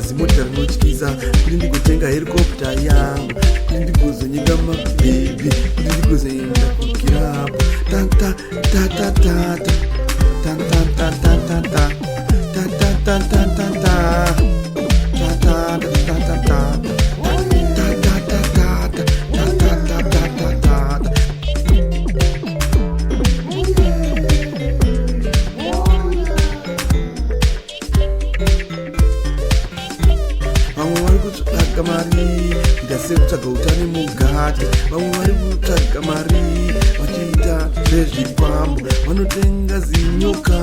zimota rinotyisa kuti ndigotenga helicopter yangu kuti ndigozonyika mabhebhi kuti ndigozoenda kukirapo vamwe vari kutsvaga mari ndasekutsvaga utane mugati, vamwe vari kutsvaga mari vachiita zvezvifambo, vanotenga zinyoka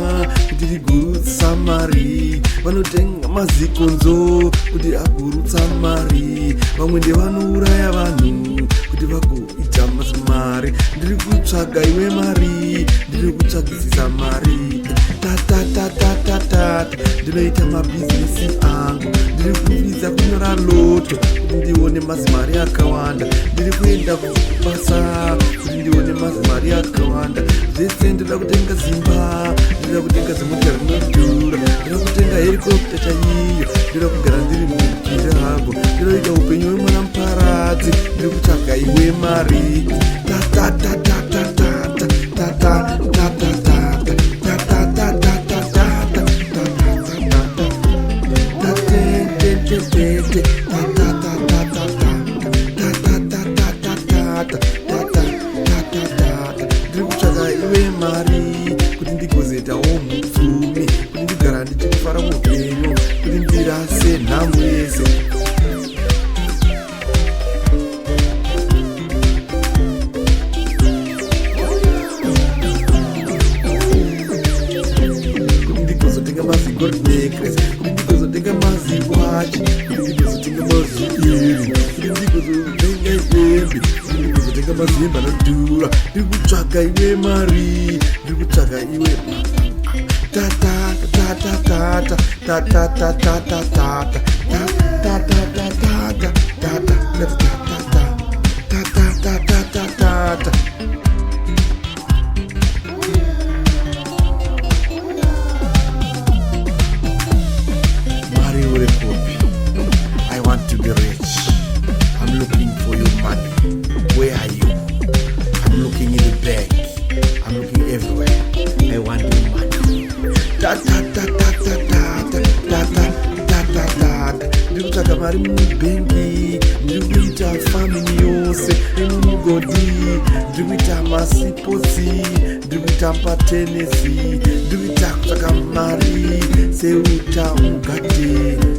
kuti rigurutsa mari, vanotenga mazikonzo kuti agurutsa mari, vamwe ndevanouraya vanhu kuti vagoita mari. Ndiri kutsvaga iwe mari, ndiri kutsvagisisa mari, ndinoita mabhizinesi angu, ndiri kuvidza kunyora loto kuti ndione mazimari akawanda, ndiri kuenda kubasa kuti ndione mazimari akawanda. Zvese ndoda kutenga zimba, ndoda kutenga zimota rinodhura, ndoda kutenga helicopter chaiyo, ndoda kugara ndiri mukirago, ndoda upenyu hwemwana muparadzi, ndiri kutsvaga iwe mari. Ndiri kutsvaga iwe mari kuti ndigozoitawo mupfumi, kuti ndigara ndichifara mupenyu, kuti ndirase nhamu yese. Kuti ndigozotenga mazigold necklace, kuti ndigozotenga maziwatch, kuti ndigozotenga maziearring, kuti ndigozotenga hembe, kuti ndigozotenga mazimba anodhura. Ndiri kutsvaga iwe mari, ndiri kutsvaga iwe Mari uri kupi? I want to be rich. I'm looking for your money. Where are you? I'm looking in the bank. I'm looking everywhere. I want your money. Ndiri kutsvaga mari mubhengi, ndiri kuita famini yose nemumugodi, ndiri kuita masipotsi, ndiri kuita patenesi, ndiri kuita kutsvaga mari seuta mugadheni.